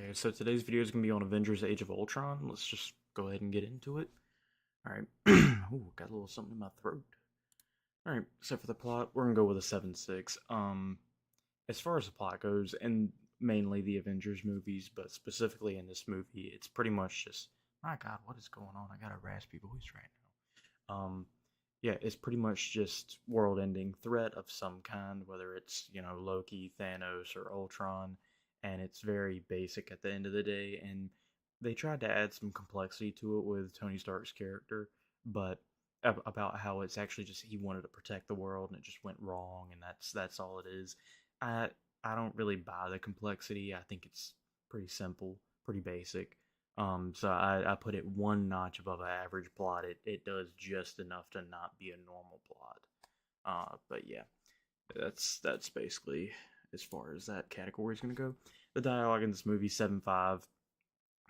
Okay, so today's video is going to be on Avengers Age of Ultron. Let's just go ahead and get into it. Alright. Ooh, got a little something in my throat. Alright, so for the plot, we're going to go with a 7-6. As far as the plot goes, and mainly the Avengers movies, but specifically in this movie, it's pretty much just, my god, what is going on? I got a raspy voice right now. Yeah, it's pretty much just world-ending threat of some kind, whether it's, Loki, Thanos, or Ultron, and it's very basic at the end of the day, and they tried to add some complexity to it with Tony Stark's character, but about how it's actually just he wanted to protect the world and it just went wrong, and that's all it is. I I don't really buy the complexity. I think it's pretty simple, pretty basic. So I put it one notch above an average plot. It does just enough to not be a normal plot. But yeah, that's basically as far as that category is gonna go. The dialogue in this movie 7.5.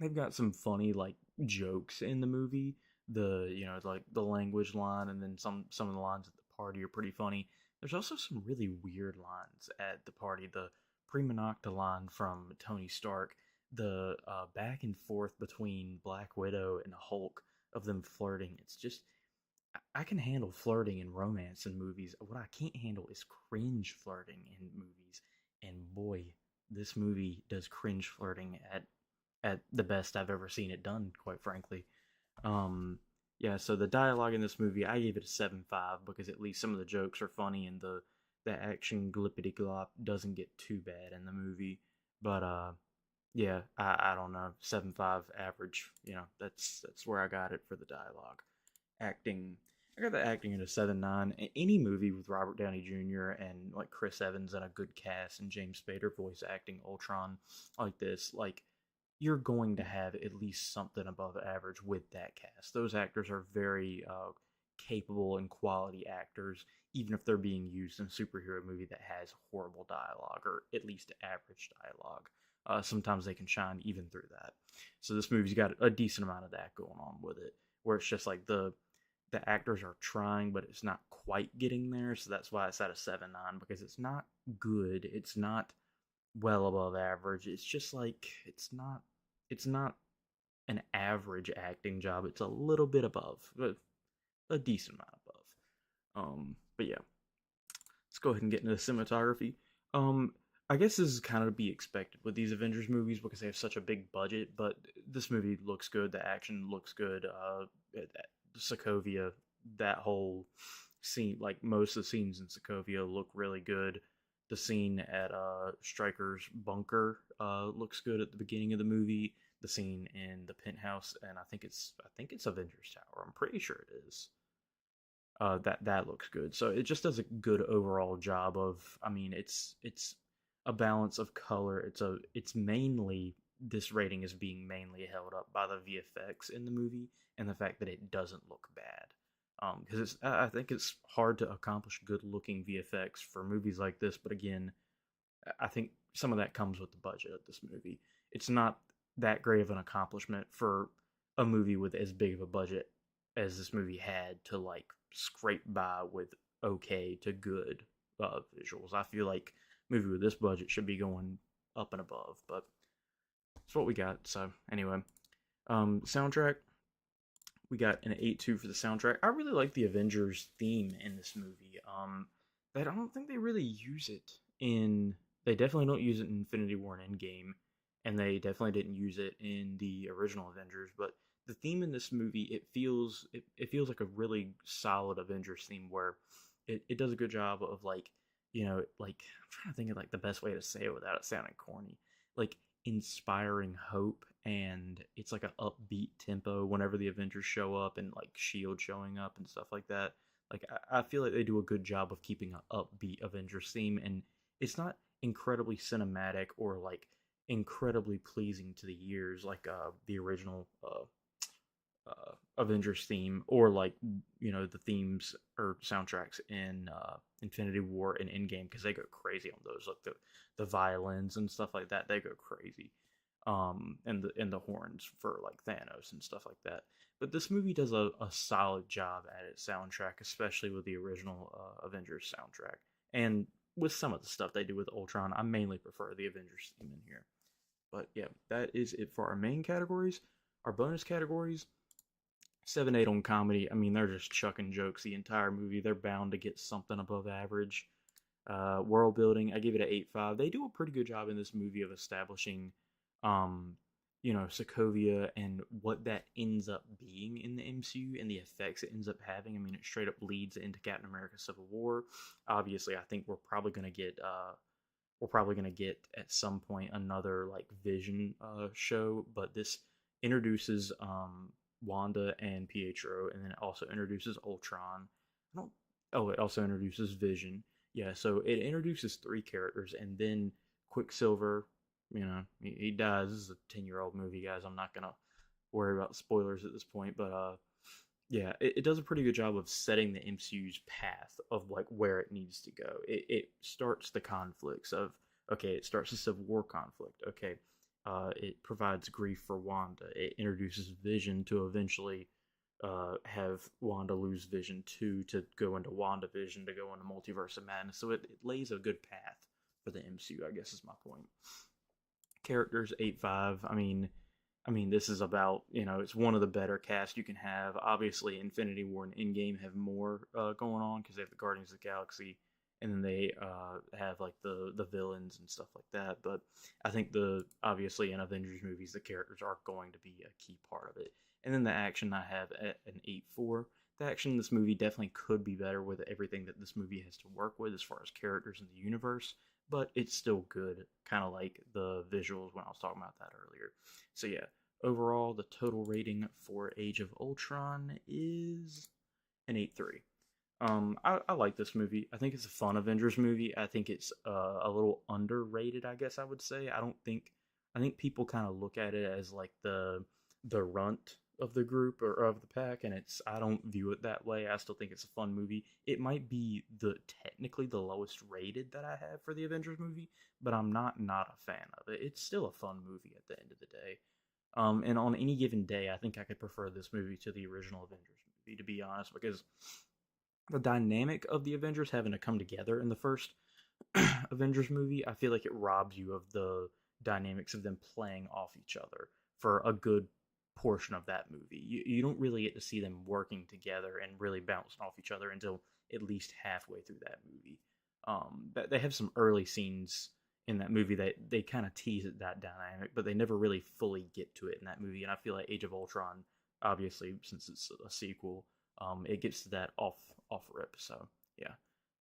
They've got some funny like jokes in the movie. Like the language line, and then some of the lines at the party are pretty funny. There's also some really weird lines at the party. The prima nocta line from Tony Stark, the back and forth between Black Widow and Hulk of them flirting. It's just I can handle flirting and romance in movies. What I can't handle is cringe flirting in movies. And boy, this movie does cringe flirting at the best I've ever seen it done, quite frankly. Um, yeah, so the dialogue in this movie, I gave it a 7.5 because at least some of the jokes are funny and the action glippity glop doesn't get too bad in the movie. But yeah, I don't know, 7.5 average. That's where I got it for the dialogue. Acting, I got the acting at a 7.9. Any movie with Robert Downey Jr. and like Chris Evans and a good cast and James Spader voice acting Ultron like this, like you're going to have at least something above average with that cast. Those actors are very capable and quality actors, even if they're being used in a superhero movie that has horrible dialogue or at least average dialogue. Sometimes they can shine even through that. So this movie's got a decent amount of that going on with it, where it's just like the actors are trying, but it's not quite getting there. So that's why it's at a 7.9 because it's not good. It's not well above average. It's just like it's not an average acting job. It's a little bit above, but a decent amount above. But yeah, let's go ahead and get into the cinematography. Um, I guess this is kind of to be expected with these Avengers movies because they have such a big budget. But this movie looks good. The action looks good. Sokovia, that whole scene, like most of the scenes in Sokovia, look really good. The scene at Stryker's bunker looks good at the beginning of the movie. The scene in the penthouse, and I think it's Avengers Tower. I'm pretty sure it is. That looks good. So it just does a good overall job of. I mean, it's a balance of color. It's mainly this rating is being mainly held up by the VFX in the movie and the fact that it doesn't look bad. Because I think it's hard to accomplish good looking VFX for movies like this. But again, I think some of that comes with the budget of this movie. It's not that great of an accomplishment for a movie with as big of a budget as this movie had to like scrape by with okay to good visuals. I feel like a movie with this budget should be going up and above, but that's what we got. So anyway, soundtrack, we got an 8.2 for the soundtrack. I really like the Avengers theme in this movie. I don't think they really use it in. They definitely don't use it in Infinity War and Endgame, and they definitely didn't use it in the original Avengers. But the theme in this movie, it feels like a really solid Avengers theme where it does a good job of like like I'm trying to think of like the best way to say it without it sounding corny, like inspiring hope, and it's like an upbeat tempo whenever the Avengers show up and like Shield showing up and stuff like that. Like I feel like they do a good job of keeping an upbeat Avengers theme, and it's not incredibly cinematic or like incredibly pleasing to the ears like the original Avengers theme, or like the themes or soundtracks in Infinity War and Endgame, because they go crazy on those, like the violins and stuff like that. They go crazy, and the horns for like Thanos and stuff like that. But this movie does a solid job at its soundtrack, especially with the original Avengers soundtrack, and with some of the stuff they do with Ultron. I mainly prefer the Avengers theme in here. But yeah, that is it for our main categories. Our bonus categories, 7-8 on comedy. I mean, they're just chucking jokes the entire movie. They're bound to get something above average. World building, I give it an 8.5. They do a pretty good job in this movie of establishing, um, Sokovia and what that ends up being in the MCU and the effects it ends up having. I mean, it straight up leads into Captain America: Civil War. Obviously, I think we're probably gonna get at some point another like Vision show, but this introduces Wanda and Pietro, and then it also introduces Ultron. I don't. Oh, it also introduces Vision. Yeah, so it introduces three characters, and then Quicksilver. He dies. This is a 10-year-old movie, guys. I'm not gonna worry about spoilers at this point, but yeah, it does a pretty good job of setting the MCU's path of like where it needs to go. It starts the conflicts of, okay, it starts the Civil War conflict. Okay, it provides grief for Wanda. It introduces Vision to eventually have Wanda lose Vision too, to go into WandaVision, to go into Multiverse of Madness. So it lays a good path for the MCU, I guess is my point. Characters 8.5. I mean, this is about, it's one of the better casts you can have. Obviously, Infinity War and Endgame have more going on because they have the Guardians of the Galaxy, and then they have like the villains and stuff like that. But I think obviously in Avengers movies, the characters are going to be a key part of it. And then the action, I have at an 8.4. The action in this movie definitely could be better with everything that this movie has to work with as far as characters in the universe, but it's still good, kind of like the visuals when I was talking about that earlier. So yeah, overall, the total rating for Age of Ultron is an 8.3. I like this movie. I think it's a fun Avengers movie. I think it's a little underrated, I guess I would say. I think people kind of look at it as like the runt of the group or of the pack, and I don't view it that way. I still think it's a fun movie. It might be the technically the lowest rated that I have for the Avengers movie, but I'm not a fan of it. It's still a fun movie at the end of the day. And on any given day, I think I could prefer this movie to the original Avengers movie, to be honest, because the dynamic of the Avengers having to come together in the first Avengers movie, I feel like it robs you of the dynamics of them playing off each other for a good portion of that movie. You don't really get to see them working together and really bouncing off each other until at least halfway through that movie. They have some early scenes in that movie that they kind of tease at that dynamic, but they never really fully get to it in that movie. And I feel like Age of Ultron, obviously, since it's a sequel, it gets to that off rip. So yeah,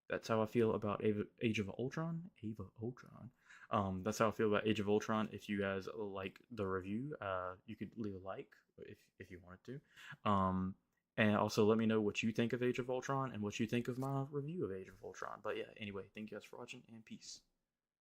that's how I feel about Age of Ultron. Age of Ultron. That's how I feel about Age of Ultron. If you guys like the review, you could leave a like if you wanted to. And also let me know what you think of Age of Ultron and what you think of my review of Age of Ultron. But yeah, anyway, thank you guys for watching and peace.